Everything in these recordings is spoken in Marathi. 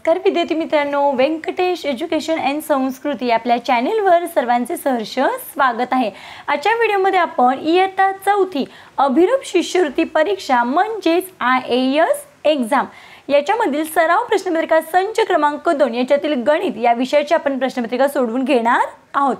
नमस्कार विद्यार्थी मित्रांनो, व्यंकटेश एज्युकेशन अँड संस्कृती आपल्या चॅनलवर सर्वांचे सहर्ष स्वागत आहे। आजच्या व्हिडिओमध्ये आपण इयत्ता 4थी अभिरूप शिष्यवृत्ती परीक्षा म्हणजेच IAS एक्झाम याच्यामधील सराव प्रश्नपत्रिका संच क्रमांक 2 याच्यातील गणित या विषयाची आपण प्रश्नपत्रिका सोडवून घेणार आहोत।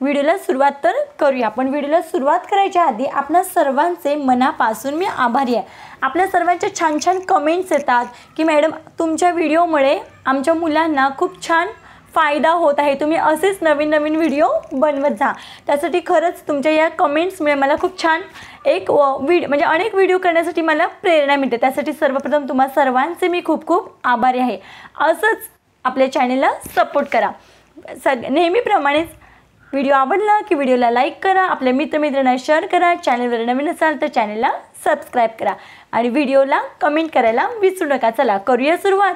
व्हिडिओला सुरुवात तर करूया, पण व्हिडिओला सुरुवात करायच्या आधी आपणा सर्वांचे मनापासून मी आभारी आहे। आपल्या सर्वांचे छान छान कमेंट्स येतात की मॅडम तुमच्या व्हिडिओमुळे आमच्या मुलांना खूप छान फायदा होत आहे, तुम्ही असेच नवीन नवीन व्हिडिओ बनवत जा। त्यासाठी खरंच तुमच्या या कमेंट्समुळे मला खूप छान एक म्हणजे अनेक व्हिडिओ करण्यासाठी मला प्रेरणा मिळते। त्यासाठी सर्वप्रथम तुम्हा सर्वांचे मी खूप खूप आभारी आहे। असंच आपल्या चॅनलला सपोर्ट करा। नेहमीप्रमाणेच व्हिडिओ आवडला की व्हिडिओला लाईक करा, आपल्या मित्रमैत्रिणींना शेअर करा, चॅनलवर नवीन असाल तर चॅनलला सबस्क्राइब करा आणि व्हिडिओला कमेंट करायला विसरू नका। चला करूया सुरुवात।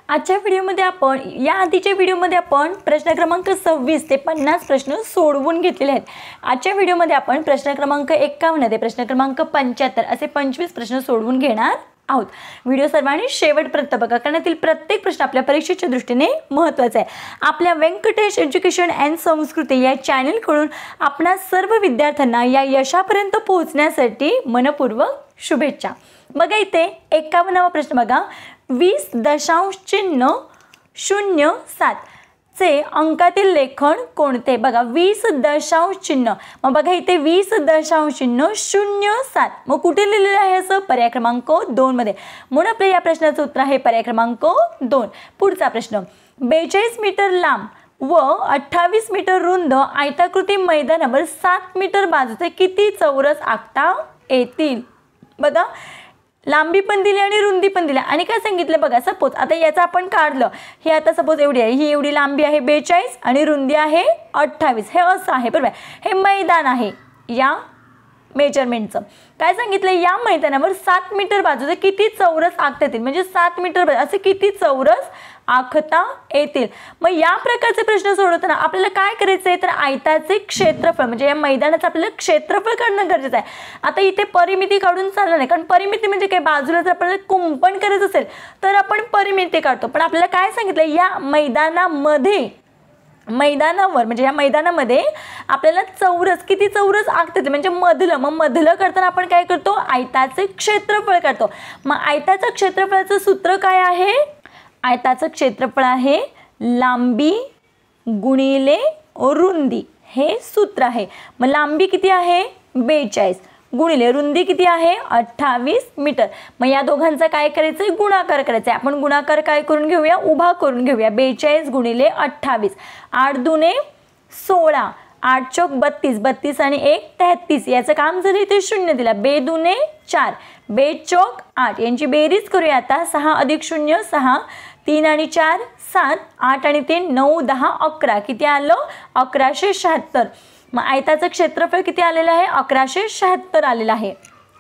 आजच्या व्हिडिओमध्ये आपण या आधीच्या व्हिडिओमध्ये आपण प्रश्न क्रमांक 26 ते 50 प्रश्न सोडवून घेतलेले आहेत। आजच्या व्हिडिओमध्ये आपण प्रश्न क्रमांक 51 ते प्रश्न क्रमांक 75 असे 25 प्रश्न सोडवून घेणार आहोत। व्हिडिओ सर्वांनी शेवटपर्यंत बघा, कारण यातील प्रत्येक प्रश्न आपल्या परीक्षेच्या दृष्टीने महत्त्वाचा आहे। आपल्या व्यंकटेश एज्युकेशन अँड संस्कृती या चॅनलकडून आपणा सर्व विद्यार्थ्यांना या यशापर्यंत पोहोचण्यासाठी मनपूर्वक शुभेच्छा। बघा इथे 51वा प्रश्न बघा, 20.07 चे अंकातील लेखन कोणते? बघा 20., मग बघा इथे 20.07 मग कुठे लिहिलेलं आहे असं? पर्याय क्रमांक 2 मध्ये। म्हणून आपल्या या प्रश्नाचं उत्तर आहे पर्याय क्रमांक 2। पुढचा प्रश्न, 42 मीटर लांब व 28 मीटर रुंद आयताकृती मैदानावर 7 मीटर बाजूचे किती चौरस आखता येतील? बघा लांबी पण दिली आणि रुंदी पण दिली आणि काय सांगितलं बघा, सपोज आता याचं आपण काढलं, हे आता सपोज एवढी आहे, ही एवढी लांबी आहे 42 आणि रुंदी आहे 28, हे असं आहे बरोबर। हे मैदान आहे, या मेजरमेंटचं काय सांगितलं, या मैदानावर 7 मीटर बाजूचे किती चौरस आखता येतील, म्हणजे 7 मीटर असे किती चौरस आखता येतील। मग या प्रकारचे प्रश्न सोडवताना आपल्याला काय करायचं आहे, तर आयताचे क्षेत्रफळ म्हणजे या मैदानाचं आपल्याला क्षेत्रफळ काढणं गरजेचं आहे। आता इथे परिमिती काढून चालणार नाही, कारण परिमिती म्हणजे काय, बाजूला जर आपल्याला कुंपण करायचं असेल तर आपण परिमिती काढतो, पण आपल्याला काय सांगितलं, या मैदानावर म्हणजे या मैदानामध्ये आपल्याला चौरस किती चौरस आखता येते, म्हणजे मधलं, मग मधलं करताना आपण काय करतो, आयताचे क्षेत्रफळ काढतो। मग आयताचं क्षेत्रफळाचं सूत्र काय आहे? आयताचं क्षेत्रफळ आहे लांबी गुणिले रुंदी, हे सूत्र आहे। मग लांबी किती आहे 42 गुणिले रुंदी किती आहे 28 मीटर। मग या दोघांचा काय करायचं आहे, गुणाकार करायचा आहे। आपण गुणाकार काय करून घेऊया, उभा करून घेऊया। 42 गुणिले 28, 8 दुने 16, 8 चौक 32, 32 आणि 1 33, याचं काम जर इथे 0 दिला, 2 दुने 4, 2 चौक 8, यांची बेरीज करूया आता, 6 अधिक 0 6, 3 आणि 4 7, 8 आणि 3 9 10 11, किती आलं 1176। मग आयताचं क्षेत्रफळ किती आलेलं आहे 1176 आलेलं आहे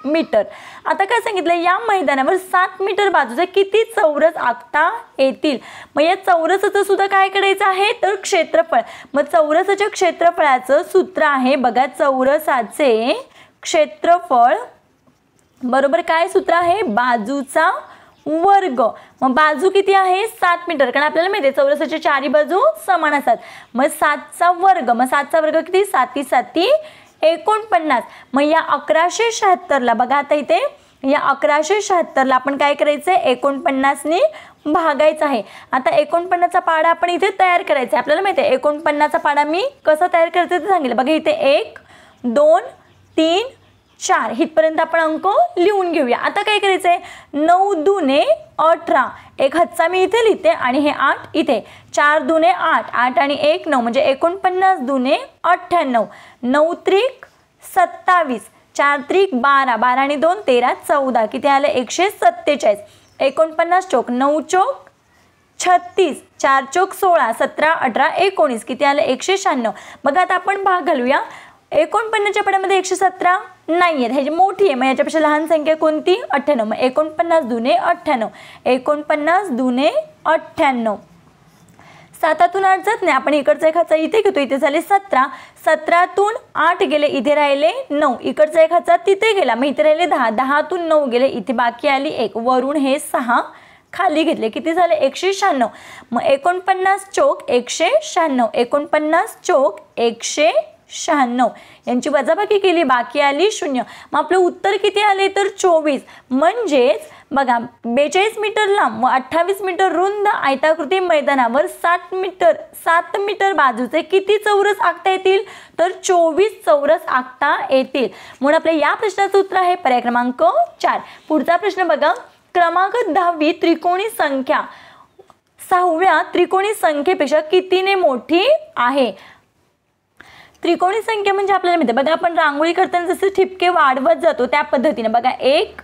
मीटर। आता काय सांगितलं, या मैदानावर 7 मीटर बाजूचे किती चौरस आखता येतील। मग या चौरसाचं सुद्धा काय करायचं आहे, तर क्षेत्रफळ। मग चौरसाच्या क्षेत्रफळाचं सूत्र आहे बघा, चौरसाचे क्षेत्रफळ बरोबर काय सूत्र आहे, बाजूचा वर्ग। मग बाजू किती आहे 7 मीटर, कारण आपल्याला माहिती आहे चौरसाच्या चारी बाजू समान असतात। मग 7चा वर्ग, मग 7चा वर्ग किती, 7 7 49। मग या 1176 बघा, आता इथे या 1176 आपण काय करायचं आहे, 49 ने भागायचं आहे। आता 49चा पाडा आपण इथे तयार करायचा आहे। आपल्याला माहिती आहे 49चा पाडा मी कसा तयार करायचा ते सांगितलं बघा, इथे 1 2 3 4 इथपर्यंत आपण अंक लिहून घेऊया। आता काय करायचं आहे, 9 दुने 18, एक हातचा मी इथे लिहिते आणि हे 8 इथे, 4 दुने 8, 8 आणि 1 9, म्हणजे 49 दुने 98, 9 त्रिक 27, 4 त्रिक 12, 12 आणि 2 13 14, किती आलं 147। 49 चौक 9 चौक 36, 4 चौक 16, 17 18 19, किती आलं 196। बघा आता आपण भाग घालूया, 49च्या पाड्यामध्ये 117 नाही आहे, ह्याची मोठी आहे, मग याच्यापेक्षा लहान संख्या कोणती 98। मग 49 दुने 98, 49 दुने 98, 7तून 8 जात नाही, आपण इकडचा एक हातचा इथे घेतो, इथे झाले 17, 17तून 8 गेले, इथे राहिले 9, इकडचा एक हातचा तिथे गेला, मग इथे राहिले 10, 10तून 9 गेले, इथे बाकी आली 1, वरून हे 6 खाली घेतले, किती झाले 196. मग 49 चोक 196, 49 चोक 196 यांची वजाबाकी केली, बाकी आली 0. मग आपलं उत्तर किती आले तर 24. म्हणजेच बघा 42 मीटर लांब व 28 मीटर रुंद आयताकृती मैदानावर 7 मीटर बाजूचे किती चौरस आखता येतील तर 24 चौरस आखता येतील. म्हणून आपल्या या प्रश्नाचं उत्तर आहे पर्याय क्रमांक 4. पुढचा प्रश्न बघा, क्रमांक 10वी त्रिकोणी संख्या 6व्या त्रिकोणी संख्येपेक्षा कितीने मोठी आहे. त्रिकोणी संख्या म्हणजे आपल्याला माहिती बघा, आपण रांगोळी करताना जसे ठिपके वाढवत जातो त्या पद्धतीने बघा, एक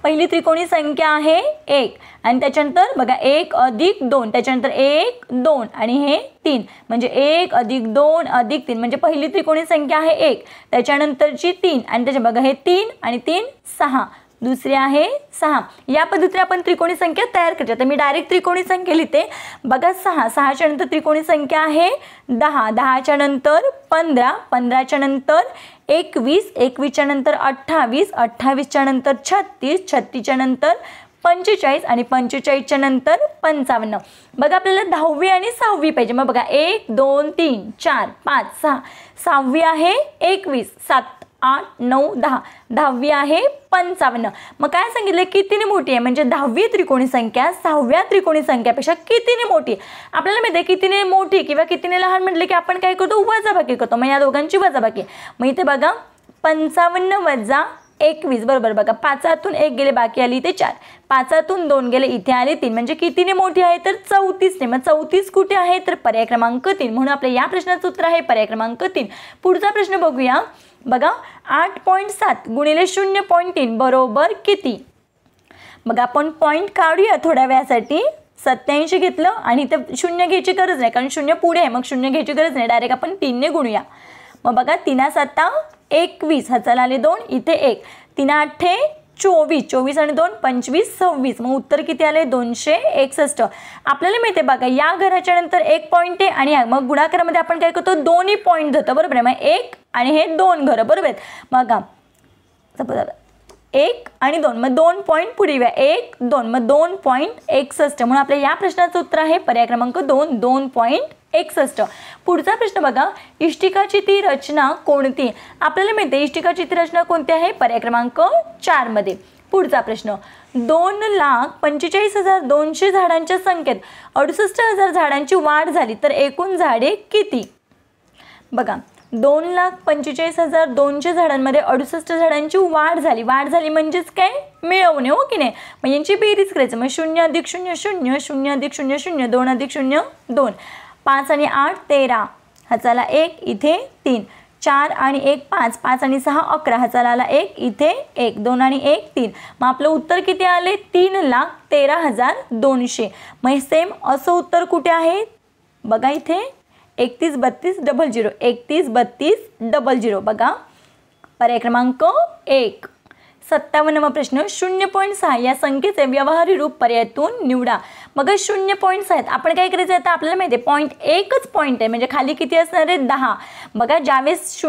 पहिली त्रिकोणी संख्या आहे 1 आणि त्याच्यानंतर बघा 1 अधिक 2, त्याच्यानंतर 1 2 आणि हे 3 म्हणजे 1 अधिक 2 अधिक 3 म्हणजे पहिली त्रिकोणी संख्या आहे 1, त्याच्यानंतरची 3 आणि त्याच्या बघा हे 3 आणि 3 6, दुसरी आहे 6. या पद्धतीने आपण त्रिकोणी संख्या तयार करतो. तर मी डायरेक्ट त्रिकोणी संख्या लिहिते बघा, 6, 6च्या नंतर त्रिकोणी संख्या आहे 10, 10च्या नंतर 15, 15च्या नंतर 21, 21च्या नंतर 28, 28च्या नंतर 36, 36च्या नंतर 45 आणि 45च्या नंतर 55. बघा आपल्याला 10वी आणि 6वी पाहिजे. मग बघा 1 2 3 4 5 6, 6वी आहे 21, 7 8 9 10, 10वी आहे 55. मग काय सांगितलं कितीने मोठी आहे म्हणजे 10वी त्रिकोणी संख्या 6व्या त्रिकोणी संख्यापेक्षा कितीने मोठी. आपल्याला माहिती आहे कितीने मोठी किंवा कितीने लहान म्हटले की आपण काय करतो वजाबाकी करतो. मग या दोघांची वजाबाकी. मग इथे बघा 55 वजा 21 बरोबर बघा 5तून 1 गेले बाकी आली इथे 4, 5तून 2 गेले इथे आले 3 म्हणजे कितीने मोठी आहे तर 34ने. मग 34 कुठे आहे तर पर्याय क्रमांक 3. म्हणून आपल्या या प्रश्नाचं उत्तर आहे पर्याय क्रमांक 3. पुढचा प्रश्न बघूया बघा, 8.7 गुणिले 0.3 बरोबर किती. बघा आपण पॉईंट काढूया थोड्या वेळासाठी. 87 घेतलं आणि इथे 0 घ्यायची गरज नाही कारण 0 पुढे आहे, मग 0 घ्यायची गरज नाही, डायरेक्ट आपण 3ने गुणूया. मग बघा 3 7 21, हा चला आले 2 इथे 1, 3 8 24, 24 आणि 2 25 26. मग उत्तर किती आले 261. आपल्याला माहिती आहे बघा या घराच्या नंतर 1 पॉईंट आहे आणि मग गुणाकारामध्ये आपण काय करतो दोन्ही पॉईंट धरतो बरोबर आहे. मग 1 आणि हे 2 घरं बरोबर आहेत. बघा सपोज 1 आणि 2 मग 2 पॉईंट पुढे 1 2 मग 2.61. म्हणून आपल्या या प्रश्नाचं उत्तर आहे पर्याय क्रमांक 2 2.61. पुढचा प्रश्न बघा, इष्टिकाची ती रचना कोणती. आपल्याला माहिती आहे इष्टिकाची ती रचना कोणती आहे पर्याय क्रमांक 4 मध्ये. पुढचा प्रश्न, 2,45,200 झाडांच्या संख्येत 68,000 झाडांची वाढ झाली तर एकूण झाडे किती. बघा 2,45,200 झाडांमध्ये 68 झाडांची वाढ झाली. वाढ झाली म्हणजेच काय मिळवणे हो की नाही. मग यांची बेरीज करायचं. मग 0 अधिक 0 0, 0 अधिक 0 0, 2 अधिक 0 2, 5 आणि 8 13, हा चला 1 इथे 3, 4 आणि 1 5, 5 आणि 6 11, हा चला आला 1 इथे 1, 2 आणि 1 3. मग आपलं उत्तर किती आले 3,13,200. मग सेम असं उत्तर कुठे आहे बघा इथे 31 32 00, 31 32 00 बघा पर्याय क्रमांक 1. 57वा प्रश्न, 0.6 या संख्येचे व्यवहारी रूप पर्यायातून निवडा. मग 0.6 आहेत. आपण काय करायचं आता आपल्याला माहिती आहे पॉईंट एकच पॉईंट आहे म्हणजे खाली किती असणार आहे 10. बघा ज्यावेळेस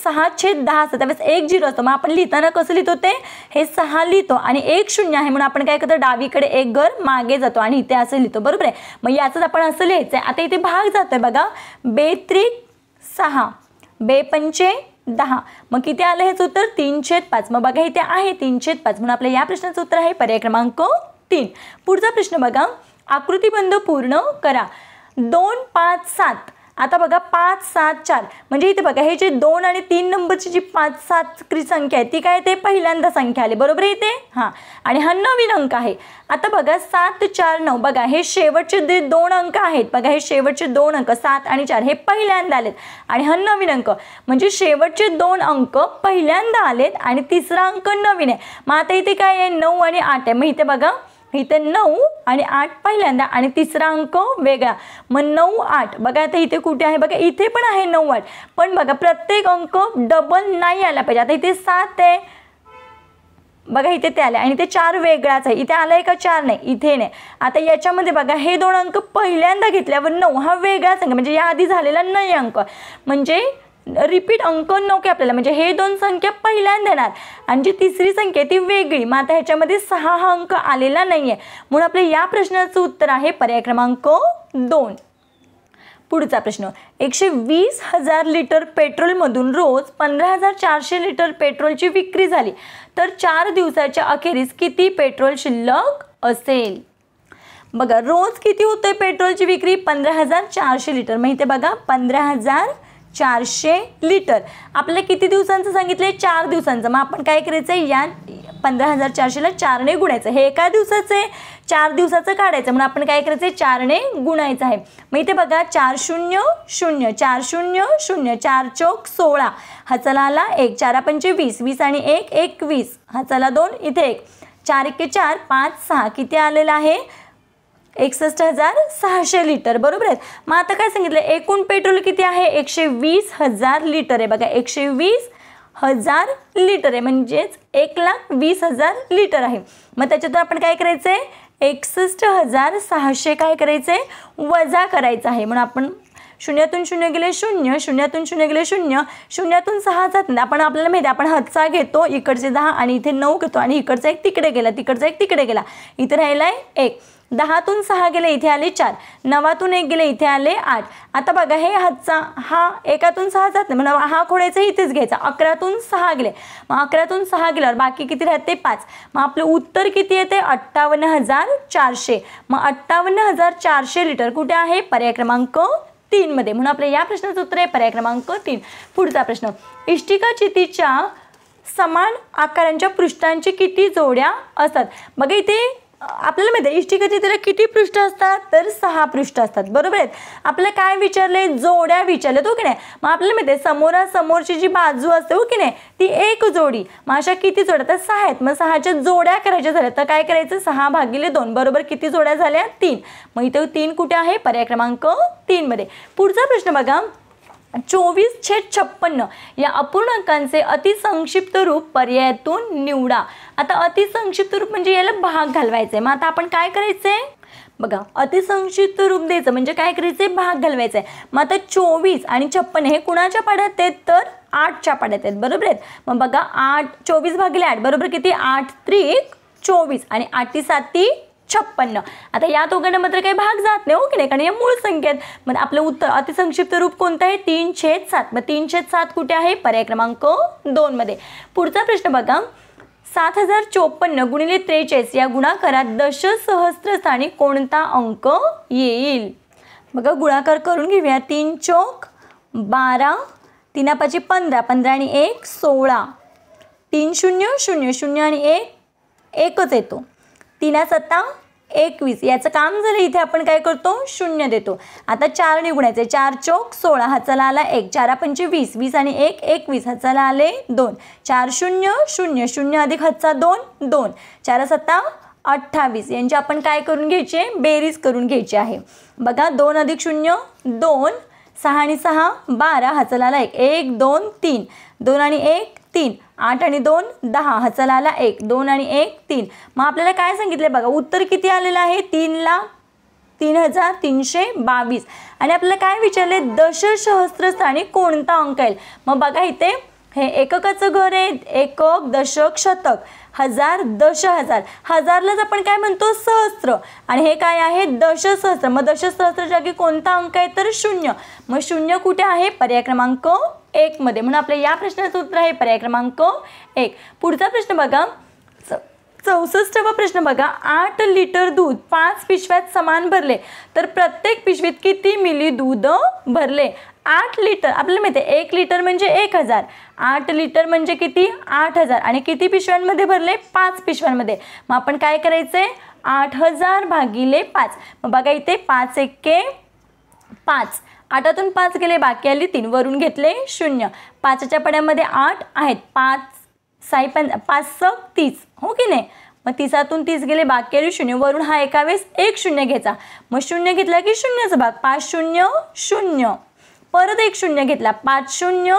6/10 असतं त्यावेळेस 1 0 असतो. मग आपण लिहिताना कसं लिहितो ते हे 6 लिहितो आणि 1 0 आहे म्हणून आपण काय करतो डावीकडे 1 घर मागे जातो आणि इथे असं लिहितो बरोबर आहे. मग याचंच आपण असं लिहायचं आहे. आता इथे भाग जातोय बघा 2 त्रिक 6, 2 पंचे 10, मग किती आलं हेच उत्तर 3/5. मग बघा इथे आहे 3/5 म्हणून आपल्या या प्रश्नाचं उत्तर आहे पर्याय क्रमांक 3. पुढचा प्रश्न बघा, आकृतिबंध पूर्ण करा. 2 5 7. आता बघा 5 7 4 म्हणजे इथे बघा हे जे 2 आणि 3 नंबरची जी 5 7 संख्या आहे ती काय ते पहिल्यांदा संख्या आली बरोबर इथे. हां आणि हा नवीन अंक आहे. आता बघा 7 4 9 बघा हे शेवटचे जे 2 अंक आहेत बघा हे शेवटचे 2 अंक 7 आणि 4 हे पहिल्यांदा आलेत आणि हा नवीन अंक म्हणजे शेवटचे 2 अंक पहिल्यांदा आलेत आणि तिसरा अंक नवीन आहे. मग आता इथे काय आहे 9 आणि 8 आहे. मग इथे बघा इथे 9 आणि 8 पहिल्यांदा आणि तिसरा अंक वेगळा. मग 9 8 बघा आता इथे कुठे आहे बघा इथे पण आहे 9 8 पण बघा प्रत्येक अंक डबल नाही आला पाहिजे. आता इथे 7 आहे बघा इथे ते आले आणि ते 4 वेगळाच आहे. इथे आलाय का 4 नाही इथे नाही. आता याच्यामध्ये बघा हे 2 अंक पहिल्यांदा घेतल्यावर 9 हा वेगळाच अंक म्हणजे या आधी झालेला नाही अंक म्हणजे रिपीट अंक नको आपल्याला, म्हणजे हे दोन संख्या पहिल्यांदा येणार आणि जी तिसरी संख्या ती वेगळी. मग आता ह्याच्यामध्ये 6 हा अंक आलेला नाही आहे, म्हणून आपल्या या प्रश्नाचं उत्तर आहे पर्याय क्रमांक 2. पुढचा प्रश्न, 120,000 लिटर पेट्रोलमधून रोज 15,400 लिटर पेट्रोलची विक्री झाली तर 4 दिवसाच्या अखेरीस किती पेट्रोल शिल्लक असेल? बघा रोज किती होतंय पेट्रोलची विक्री? 15,400 लिटर. माहिती आहे बघा 15,400 लिटर. आपल्याला किती दिवसांचं सांगितलंय? 4 दिवसांचं. मग आपण काय करायचं, या 15,400ला 4ने गुणायचं. हे एका दिवसाचं आहे, 4 दिवसाचं काढायचं, म्हणून आपण काय करायचं 4ने गुणायचं आहे. मग इथे बघा 4 0 0 4 0 0 4 चौक 16 हा चला आला 1 4 पंचे 20 20 आणि 1 21 हा चला 2 इथे 1 4 1 4 5 6 किती आलेलं आहे? 61,600 लिटर. बरोबर आहे. मग आता काय सांगितलं, एकूण पेट्रोल किती आहे? 120,000 लिटर आहे. बघा 120,000 लिटर आहे, म्हणजेच 1,20,000 लिटर आहे. मग त्याच्यातून आपण काय करायचं आहे, 61,600 काय करायचं आहे, वजा करायचं आहे. म्हणून आपण शून्यातून 0 गेले 0, शून्यातून 0 गेले 0, शून्यातून 6 जात नाही. आपण आपल्याला माहिती आहे आपण हातचा घेतो, इकडचे 10 आणि इथे 9 घेतो आणि इकडचा 1 तिकडे गेला, तिकडचा 1 तिकडे गेला, इथे राहिला आहे 1. 10तून 6 गेले इथे आले 4, 9तून 1 गेले इथे आले 8. आता बघा हे हातचा हा 1तून 6 जात नाही, म्हणून हा खोडायचा इथेच घ्यायचा. 11तून 6 गेले, मग 11तून 6 गेल्यावर बाकी किती राहते 5. मग आपलं उत्तर किती येते 58,400. मग 58,400 लिटर कुठे आहे? पर्याय क्रमांक 3 मध्ये. म्हणून आपल्या या प्रश्नाचं उत्तर आहे पर्याय क्रमांक 3. पुढचा प्रश्न, इष्टिका चितीच्या समान आकारांच्या पृष्ठांची किती जोड्या असतात? बघा इथे आपल्याला माहिती आहे इष्टिका चितीला किती पृष्ठ असतात? तर 6 पृष्ठ असतात. बरोबर आहेत. आपल्याला काय विचारले? जोड्या विचारले हो की नाही. मग आपल्याला माहिती आहे समोरासमोरची जी बाजू असते हो की नाही ती एक जोडी. मग अशा किती जोड्या? तर 6 आहेत. मग 6च्या जोड्या करायच्या झाल्या तर काय करायचं 6/2 बरोबर किती जोड्या झाल्या? 3. मग इथे 3 कुठे आहे? पर्याय क्रमांक 3 मध्ये. पुढचा प्रश्न बघा, 24/56 या अपूर्णांकांचे अतिसंक्षिप्त रूप पर्यायातून निवडा. आता अतिसंक्षिप्त रूप म्हणजे याला भाग घालवायचे. मग आता आपण काय करायचंय बघा, अतिसंक्षिप्त रूप द्यायचं म्हणजे काय करायचंय भाग घालवायचा आहे. मग आता 24 आणि 56 हे कुणाच्या पाड्यात आहेत? तर 8च्या पाड्यात आहेत. बरोबर आहेत. मग बघा 24/8 बरोबर किती? 8 त्रिक 24 आणि 8 7 56. आता या दोघांना मात्र काही भाग जात नाही हो की नाही, कारण या मूळ संख्या आहेत. मग आपलं उत्तर अतिसंक्षिप्त रूप कोणतं आहे? 3/7. मग 3/7 कुठे आहे? पर्याय क्रमांक 2 मध्ये. पुढचा प्रश्न बघा, 7054 गुणिले 43 या गुणाकारात दशसहस्रस्थानी कोणता अंक येईल? बघा गुणाकार करून घेऊया. 3 चौक 12, 3 5 15, 15 आणि 1 16, 3 0 0 0 आणि 1 एकच येतो, 3 7 21. याचं काम झालं. इथे आपण काय करतो? 0 देतो. आता 4 ने गुणायचे. 4 चौक 16 हा चला आला 1, 4 पंचे 20, 20 आणि 1 21 हा चला आले 2, 4 0 0 0 अधिक हातचा 2 2, 4 7 28. यांची आपण काय करून घ्यायचे? बेरीज करून घ्यायची आहे. बघा 2 अधिक 0 2, 6 आणि 6 12 हा चला आला 1 1 2 3, 2 आणि 1 3, 8 आणि 2 10 हा चला आला 1 2 आणि 1 3. मग आपल्याला काय सांगितले बघा उत्तर किती आलेलं आहे? 3,03,322. आणि आपल्याला काय विचारले? दशसहस्रस्थानी कोणता अंक येईल? मग बघा इथे हे एककाचं घर आहे. एकक दशक शतक हजार दश हजार. हजारलाच आपण काय म्हणतो? सहस्त्र. आणि हे काय आहे? दशसहस्त्र. मग दशसहस्त्र जागी कोणता अंक आहे? तर 0. मग 0 कुठे आहे? पर्याय क्रमांक 1 मध्ये. म्हणून आपल्या या प्रश्नाचं उत्तर आहे पर्याय क्रमांक 1. पुढचा प्रश्न बघा, 64वा प्रश्न बघा, 8 लिटर दूध 5 पिशव्यात समान भरले तर प्रत्येक पिशवीत किती मिली दूध भरले? 8 लिटर आपल्याला माहिती आहे 1 लिटर म्हणजे 1000, 8 लिटर म्हणजे किती? 8000. आणि किती पिशव्यांमध्ये भरले? 5 पिशव्यांमध्ये. मग आपण काय करायचंय? 8000 भागिले 5. मग बघा इथे 5 1 5, 8तून 5 गेले बाकी आली 3, वरून घेतले 0. 5च्या पड्यामध्ये 8 आहेत. 5 6 5 30 हो की नाही. मग 30तून 30 गेले बाकी आली 0, वरून हा एका वेळेस 1 0 घ्यायचा. मग 0 घेतला की 0चा भाग 5 0 0, परत 1 0 घेतला 5 0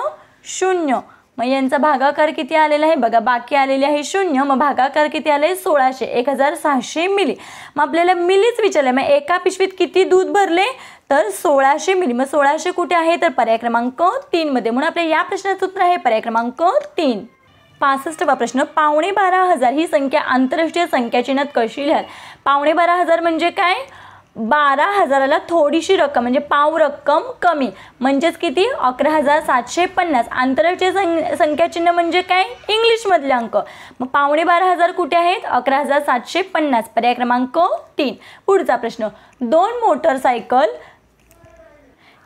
0, मग यांचा भागाकार किती आलेला आहे बघा, बाकी आलेली आहे 0, मग भागाकार किती आले 1600, 1600 मिली. मग आपल्याला मिलीच विचारले, मग एका पिशवीत किती दूध भरले तर 1600 मिली. मग 1600 कुठे आहे तर पर्याय क्रमांक 3 मध्ये. म्हणून आपल्या या प्रश्नाचं उत्तर आहे पर्याय क्रमांक 3. 65वा प्रश्न, 12,500 ही संख्या आंतरराष्ट्रीय संख्या चिन्हात कशी लिहाल. 12,500 म्हणजे काय, 12,000ला थोडीशी रक्कम म्हणजे पाव रक्कम कमी, म्हणजेच किती 11,750. आंतरराष्ट्रीय संख्या चिन्ह म्हणजे काय, इंग्लिशमधले अंक. मग 12,500 कुठे आहेत 11,750, पर्याय क्रमांक 3. पुढचा प्रश्न, 2 मोटरसायकल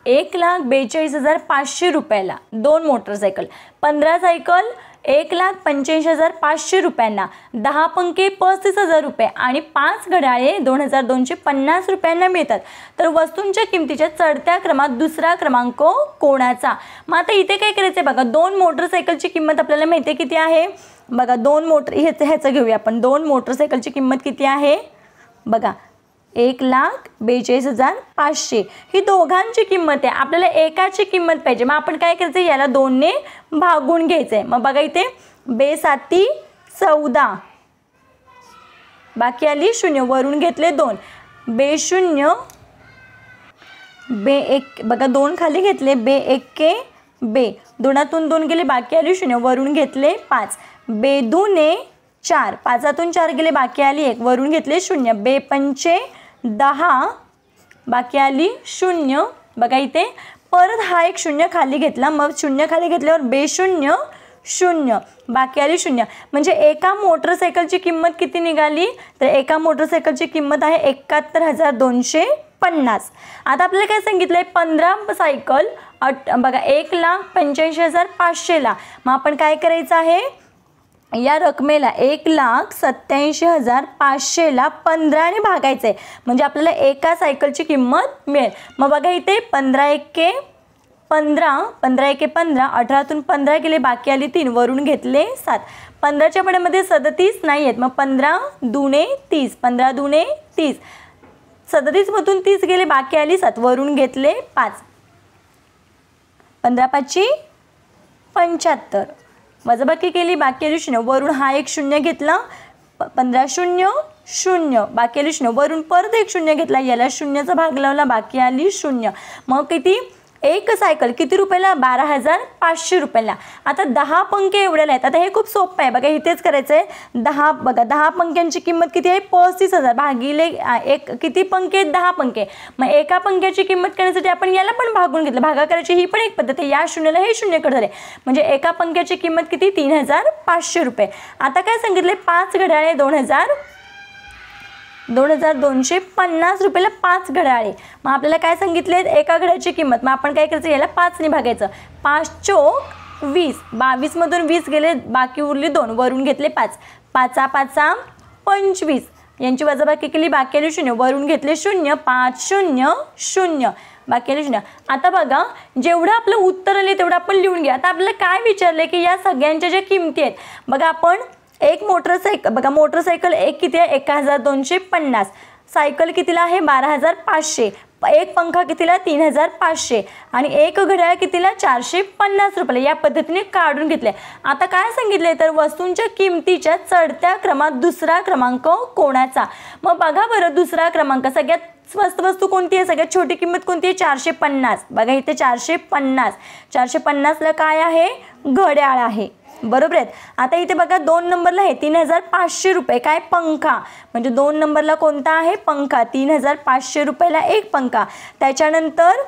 1,42,500 रुपयाला, 2 मोटरसायकल, 15 सायकल 1,85,500 रुपयांना, 10 पंखे 35,000 रुपये आणि 5 घड्याळे 2,250 रुपयांना मिळतात. तर वस्तूंच्या किमतीच्या चढत्या क्रमात दुसरा क्रमांक कोणाचा. मग आता इथे काय करायचं आहे बघा, 2 मोटरसायकलची किंमत आपल्याला माहिती आहे किती आहे बघा, 2 ह्याचं घेऊया आपण. 2 मोटरसायकलची किंमत किती आहे बघा, 1,42,500 ही दोघांची किंमत आहे. आपल्याला एकाची किंमत पाहिजे, मग आपण काय करायचं, याला 2ने भागून घ्यायचं आहे. मग बघा इथे बे 7 बाकी आली 0, वरून घेतले 2, बे 0 बे 1 बघा 2 खाली घेतले, बे 1 बे 2तून 2 गेले, बाकी आली 0, वरून घेतले 5, बे 2 4, 5तून 4 गेले, बाकी आली 1, वरून घेतले 0, बे 5 10 बाकी आली 0. बघा इथे परत हा एक 0 खाली घेतला, मग 0 खाली घेतल्यावर बे 0 0 बाकी आली 0. म्हणजे एका मोटरसायकलची किंमत किती निघाली तर एका मोटरसायकलची किंमत आहे 71,250. आता आपल्याला काय सांगितलंय, 15 सायकल बघा 1,85,500ला. मग आपण काय करायचं आहे, या रकमेला 1,87,500ला 15ने भागायचं आहे, म्हणजे आपल्याला एका सायकलची किंमत मिळेल. मग बघा इथे 15 1 15, 15 1 15, 18तून 15 गेले, बाकी आली 3, वरून घेतले 7. 15च्या पड्यामध्ये 37 नाही आहेत, मग 15 2 30, 15 2 30, 37मधून 30 गेले, बाकी आली 7, वरून घेतले 5, 15 5 75, वजाबाकी केली, बाकी आली 0, वरून हा एक 0 घेतला, 15 0 0 बाकी आली 0, वरून परत एक 0 घेतला, याला 0चा भाग लावला, बाकी आली 0. मग किती, एक सायकल किती रुपयाला 12,500 रुपयाला. आता 10 पंखे एवढ्याला आहेत. आता हे खूप सोपं आहे बघा, इथेच करायचं आहे. 10 बघा 10 पंख्यांची किंमत किती आहे 35,000 भागिले एक, किती पंखे 10 पंखे. मग एका पंख्याची किंमत करण्यासाठी आपण याला पण भागून घेतलं, भागाकाराची ही पण एक पद्धत आहे. या 0ला हे 0 कट झाले, म्हणजे एका पंख्याची किंमत किती 3,500 रुपये. आता काय सांगितले 5 घड्याळे 2,250 रुपयाला 5 घड्याळे. मग आपल्याला काय सांगितले एका घड्याची किंमत, मग आपण काय करायचं याला 5ने भागायचं, 5 चोक 20, 22मधून 20 गेले, बाकी उरली 2, वरून घेतले 5, 5 5 25, यांची वजाबाकी केली, बाकी आली 0, वरून घेतले 0, 5 0 0 बाकी आली 0. आता बघा जेवढं आपलं उत्तर आले तेवढं आपण लिहून घ्या. आता आपल्याला काय विचारले की या सगळ्यांच्या ज्या किमती आहेत बघा, आपण एक मोटरसायकल बघा, मोटरसायकल एक किती आहे 1,250, सायकल कितीला आहे 12,500, एक पंखा कितीला 3,500 आणि एक घड्याळ कितीला 450 रुपये. या पद्धतीने काढून घेतले. आता काय सांगितले तर वस्तूंच्या किमतीच्या चढत्या क्रमात दुसरा क्रमांक कोणाचा. मग बघा बरं, दुसरा क्रमांक सगळ्यात स्वस्त वस्तू कोणती आहे, सगळ्यात छोटी किंमत कोणती आहे 450. बघा इथे 450, 450ला काय आहे घड्याळ आहे, बरोबर आहेत. आता इथे बघा 2 नंबरला आहे 3,500 रुपये, काय पंखा, म्हणजे 2 नंबरला कोणता आहे पंखा, 3,500 रुपयाला एक पंखा. त्याच्यानंतर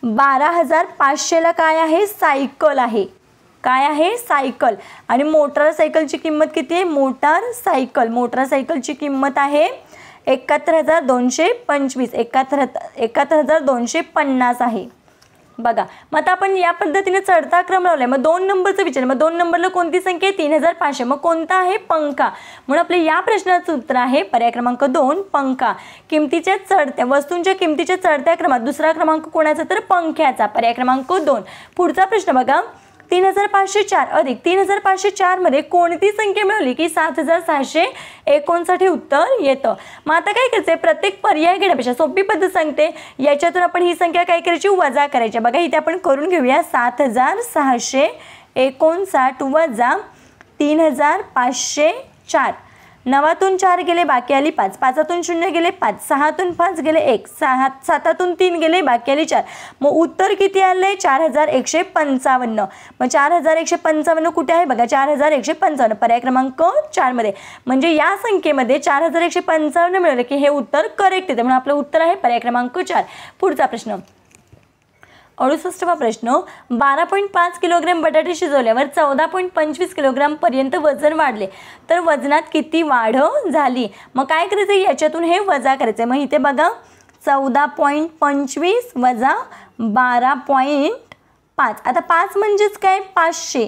12,500ला काय आहे सायकल आहे, काय आहे सायकल. आणि मोटारसायकलची किंमत किती आहे, मोटारसायकलची किंमत आहे 71,225, 71,250 आहे. बघा मग आता आपण या पद्धतीने चढता क्रम लावलाय. मग 2 नंबरचं विचार, मग 2 नंबरला कोणती संख्या आहे 3,500, मग कोणता आहे पंखा. म्हणून आपल्या या प्रश्नाचं उत्तर आहे पर्याय क्रमांक 2 पंखा. किमतीच्या चढत्या वस्तूंच्या किमतीच्या चढत्या क्रमात दुसरा क्रमांक कोणाचा तर पंख्याचा, पर्याय क्रमांक 2. पुढचा प्रश्न बघा, 3,504 अधिक 3,504 मध्ये कोणती संख्या मिळवली की 7,659 उत्तर येतं. मग आता काय करायचं, प्रत्येक पर्याय घेण्यापेक्षा सोपी पद्धत सांगते, याच्यातून आपण ही संख्या काय करायची वजा करायची. बघा इथे आपण करून घेऊया 7,659 59 वजा 3504, 9तून 4 गेले बाकी आली 5, 5तून 0 गेले 5, 6तून 5 गेले 1, 7तून 3 गेले बाकी आली 4. मग उत्तर किती आलंय 4155. मग 4155 कुठे आहे बघा 4155 पर्याय क्रमांक 4 मध्ये. म्हणजे या संख्येमध्ये 4155 मिळवलं की हे उत्तर करेक्ट येते, म्हणून आपलं उत्तर आहे पर्याय क्रमांक 4. पुढचा प्रश्न 68वा प्रश्न, 12.5 किलोग्रॅम बटाटे शिजवल्यावर 14.25 किलोग्रॅम पर्यंत वजन वाढले तर वजनात किती वाढ झाली. मग काय करायचं याच्यातून हे वजा करायचं. मग इथे बघा 14.25 वजा 12.5. आता 5 म्हणजेच काय 500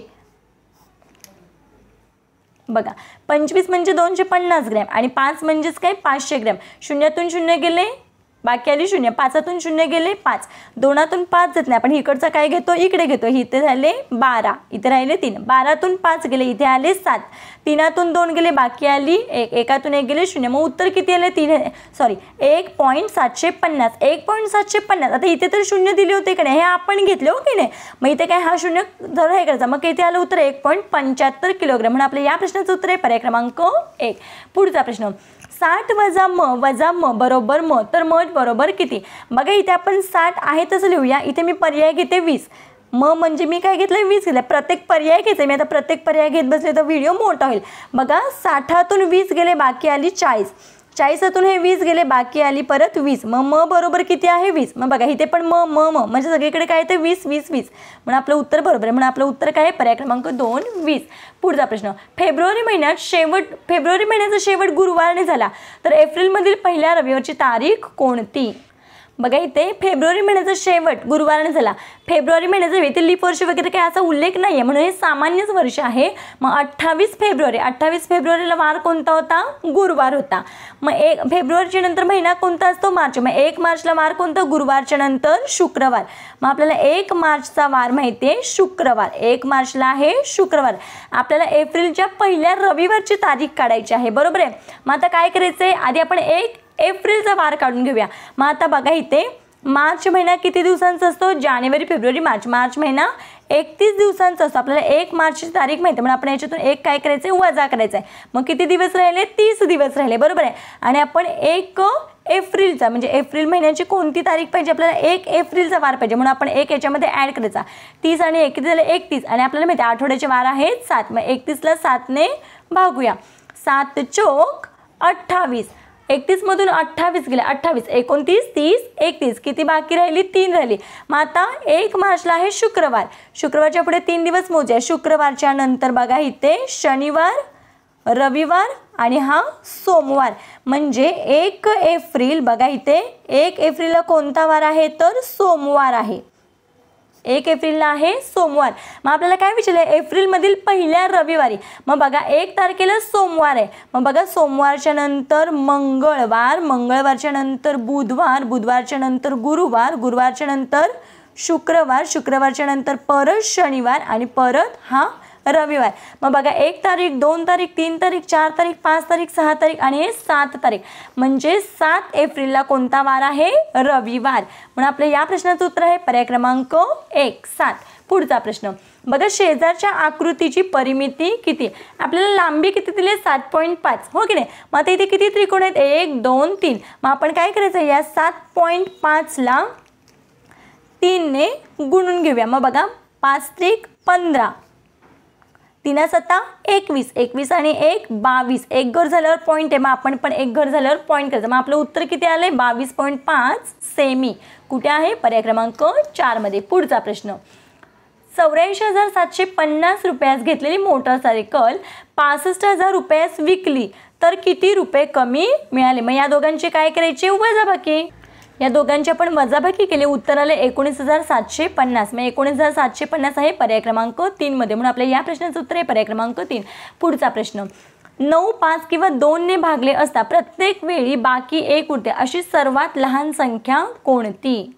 बघा, 25 म्हणजे 250 ग्रॅम आणि 5 म्हणजेच काय 500 ग्रॅम. 0तून 0 गेले बाकी आली 0, 5तून 0 गेले 5, 2तून 5 जात नाही आपण इकडचा काय घेतो इकडे घेतो, इथे झाले 12, इथे राहिले 3, 12तून 5 गेले इथे आले 7, 3तून 2 गेले बाकी आली 1, 1तून 1 गेले 0. मग उत्तर किती आले 1.750. 1.750. आता इथे तर 0 दिले होते की नाही, हे आपण घेतले हो की नाही. मग इथे काय हा 0 जर हे करायचा, मग इथे आलं उत्तर 1.75 किलोग्रॅम. म्हणून आपल्या या प्रश्नाचं उत्तर आहे पर्याय क्रमांक 1. पुढचा प्रश्न 60 वजा म बरोबर म, तर म बरोबर किती. बघा इथे आपण 60 आहे तसं लिहूया. इथे मी पर्याय घेते 20. म म्हणजे मी काय घेतलं 20 घेतलं. प्रत्येक पर्याय घ्यायचं. मी आता प्रत्येक पर्याय घेत बसले तर व्हिडिओ मोठा होईल. बघा 60तून 20 गेले बाकी आली 40, 40तून हे 20 गेले बाकी आली परत 20. मग म बरोबर किती आहे 20. मग बघा इथे पण म म्हणजे सगळीकडे काय ते 20 20 20. म्हणून आपलं उत्तर बरोबर आहे. म्हणून आपलं उत्तर काय आहे पर्याय क्रमांक 2 20. पुढचा प्रश्न फेब्रुवारी महिन्याचा शेवट गुरुवारने झाला तर एप्रिलमधील पहिल्या रविवारची तारीख कोणती. बघा इथे फेब्रुवारी महिन्याचा शेवट गुरुवारने झाला. फेब्रुवारी महिन्याचा इथे लीप वर्ष वगैरे काही असा उल्लेख नाही आहे म्हणून हे सामान्यच वर्ष आहे. मग 28 फेब्रुवारीला वार कोणता होता गुरुवार होता. मग फेब्रुवारीच्या नंतर महिना कोणता असतो मार्च. मग 1 मार्चला वार कोणता गुरुवारच्या नंतर शुक्रवार. मग आपल्याला 1 मार्चचा वार माहिती आहे शुक्रवार. 1 मार्चला आहे शुक्रवार. आपल्याला एप्रिलच्या पहिल्या रविवारची तारीख काढायची आहे बरोबर आहे. मग आता काय करायचं आहे आधी आपण 1 एप्रिलचा वार काढून घेऊया. मग आता बघा इथे मार्च महिना किती दिवसांचा असतो जानेवारी फेब्रुवारी मार्च महिना 31 दिवसांचा असतो. आपल्याला 1 मार्चची तारीख माहिती म्हणून आपण याच्यातून 1 काय करायचं आहे वजा करायचं आहे. मग किती दिवस राहिले 30 दिवस राहिले बरोबर आहे. आणि आपण 1 एप्रिलचा म्हणजे एप्रिल महिन्याची कोणती तारीख पाहिजे आपल्याला 1 एप्रिलचा वार पाहिजे म्हणून आपण 1 याच्यामध्ये ॲड करायचा. 30 आणि 1 किती झाले 31 आणि आपल्याला माहिती आठवड्याचे वार आहेत 7. मग 31ला 7ने भागूया. 7 चोक 28. 31 मधून 28 गेले 28 29 30 31 किती बाकी राहिली 3 राहिली. मग आता 1 मार्चला आहे शुक्रवार. शुक्रवारच्या पुढे 3 दिवस मोजा. शुक्रवारच्या नंतर बघा इथे शनिवार रविवार आणि हा सोमवार म्हणजे 1 एप्रिल. बघा इथे 1 एप्रिलला कोणता वार आहे तर सोमवार आहे. 1 एप्रिलला आहे सोमवार. मग आपल्याला काय विचारलं एप्रिलमधील पहिल्या रविवारी. मग बघा 1 तारखेला सोमवार आहे. मग बघा सोमवारच्या नंतर मंगळवार, मंगळवारच्या नंतर बुधवार, बुधवारच्या नंतर गुरुवार, गुरुवारच्या नंतर शुक्रवार, शुक्रवारच्या नंतर परत शनिवार आणि परत हा रविवार. मग बघा 1 तारीख 2 तारीख 3 तारीख 4 तारीख 5 तारीख 6 तारीख आणि हे 7 तारीख म्हणजे 7 एप्रिलला कोणता वार आहे रविवार. म्हणून आपल्या या प्रश्नाचं उत्तर आहे पर्याय क्रमांक 1 7. पुढचा प्रश्न बघा शेजारच्या आकृतीची परिमिती किती. आपल्याला लांबी किती दिली 7.5 हो की नाही. मग आता इथे किती त्रिकोण आहेत 1 2 3. मग आपण काय करायचं या 7.5ला 3ने गुणून घेऊया. मग बघा 5 त्रिक 15 3 7 21 21 आणि 1 22. एक घर झाल्यावर पॉईंट आहे मग आपण पण एक घर झाल्यावर पॉईंट करायचं. मग आपलं उत्तर किती आलंय 22.5 सेमी. कुठे आहे पर्याय क्रमांक 4 मध्ये. पुढचा प्रश्न 84,750 रुपयास घेतलेली मोटरसायकल 65,000 रुपयास विकली तर किती रुपये कमी मिळाले. मग या दोघांचे काय करायचे वजाबाकी. या दोघांची आपण वजाबाकी केली. उत्तर आले 19,750. मग 19,750 आहे पर्याय क्रमांक 3 मध्ये. म्हणून आपल्या या प्रश्नाचं उत्तर आहे पर्याय क्रमांक 3. पुढचा प्रश्न 9 5 किंवा 2ने भागले असता प्रत्येक वेळी बाकी 1 उरते अशी सर्वात लहान संख्या कोणती.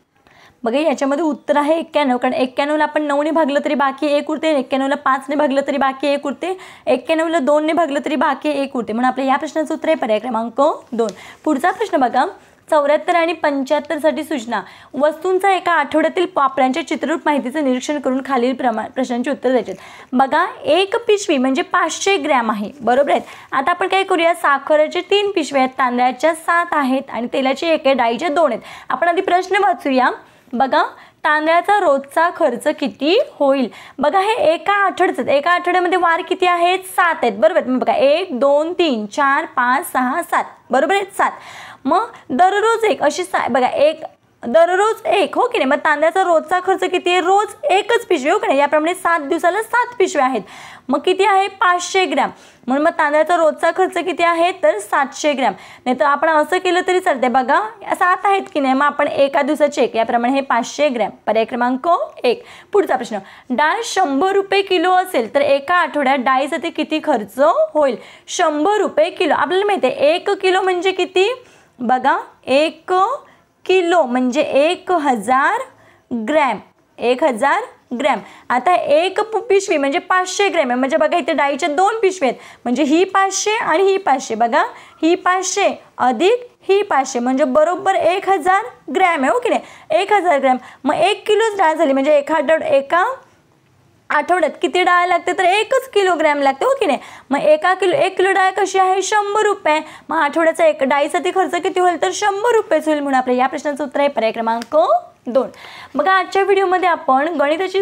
बघा याच्यामध्ये उत्तर आहे 91. कारण 91ला आपण 9ने भागलं तरी बाकी 1 उरते. 91ला 5ने भागलं तरी बाकी 1 उरते. 91ला 2ने भागलं तरी बाकी 1 उरते. म्हणून आपल्या या प्रश्नाचं उत्तर आहे पर्याय क्रमांक 2. पुढचा प्रश्न बघा 74 आणि 75 साठी सूचना. वस्तूंचा एका आठवड्यातील वापरांच्या चित्ररूप माहितीचं निरीक्षण करून खालील प्रश्नांची उत्तर द्यायची. बघा, एक पिशवी म्हणजे 500 ग्रॅम आहे, बरोबर आहेत. आता आपण काय करूया, साखरेचे 3 पिशव्या आहेत, तांदळाच्या 7 आहेत आणि तेलाची 1 आहे, डाळीच्या 2 आहेत. आपण आधी प्रश्न वाचूया. बघा, तांदळाचा रोजचा खर्च किती होईल. बघा, हे एका आठवड्यामध्ये वार किती आहेत, 7 आहेत, बरोबर. मग बघा 1 2 3 4 5 6 7, बरोबर आहेत, 7. मग दररोज एक अशी बघा, एक दररोज एक, हो की नाही. मग तांदळाचा रोजचा खर्च किती आहे, रोज एकच पिशवी, हो की नाही. याप्रमाणे 7 दिवसाला 7 पिशव्या आहेत. मग किती आहे, 500 ग्रॅम. म्हणून मग तांदळाचा रोजचा खर्च किती आहे, तर 700 ग्रॅम. नाही तर आपण असं केलं तरी चालते. बघा 7 आहेत की नाही, मग आपण एका दिवसाचे एक, याप्रमाणे हे 500 ग्रॅम. पर्याय क्रमांक 1. पुढचा प्रश्न, डाळ 100 रुपये किलो असेल तर एका आठवड्यात डाळीसाठी किती खर्च होईल. 100 रुपये किलो. आपल्याला माहिती आहे 1 किलो म्हणजे किती. बघा, 1 किलो म्हणजे 1000 ग्रॅम. 1000 ग्रॅम. आता एक पिशवी म्हणजे 500 ग्रॅम आहे. म्हणजे बघा, इथे डाळीच्या 2 पिशवी आहेत, म्हणजे ही 500 आणि ही 500. बघा, ही 500 अधिक ही 500 म्हणजे बरोबर 1000 ग्रॅम आहे, हो की नाही. 1000 ग्रॅम. मग 1 किलोच डाळ झाली, म्हणजे एका आठवड्यात किती डाळ लागते, तर 1 किलोग्रॅम लागते, हो की नाही. मग 1 किलो डाळ कशी आहे, 100 रुपये. मग आठवड्याचा एक डाळीसाठी खर्च किती होईल, तर 100 रुपयेच होईल. म्हणून आपल्या या प्रश्नाचं उत्तर आहे पर्याय क्रमांक 2. बघा, आजच्या व्हिडिओमध्ये आपण गणिताची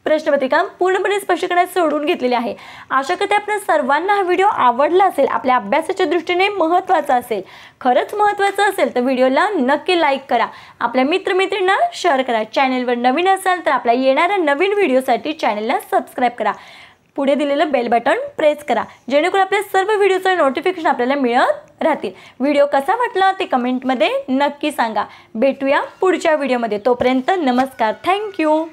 प्रश्नपत्रिका पूर्णपणे स्पष्टीकरणात सोडून घेतलेली आहे. आशा करते आपल्या सर्वांना हा व्हिडिओ आवडला असेल, आपल्या अभ्यासाच्या दृष्टीने महत्त्वाचा असेल. खरंच महत्त्वाचं असेल तर व्हिडिओला नक्की लाईक करा, आपल्या मित्रमैत्रिणींना शेअर करा. चॅनलवर नवीन असाल तर आपल्या येणाऱ्या नवीन व्हिडिओसाठी चॅनलला सबस्क्राईब करा. पुढे दिलेलं बेल बटन प्रेस करा, जेणेकरून आपल्या सर्व व्हिडिओचं नोटिफिकेशन आपल्याला मिळत राहतील. व्हिडिओ कसा वाटला ते कमेंटमध्ये नक्की सांगा. भेटूया पुढच्या व्हिडिओमध्ये. तोपर्यंत नमस्कार. थँक्यू.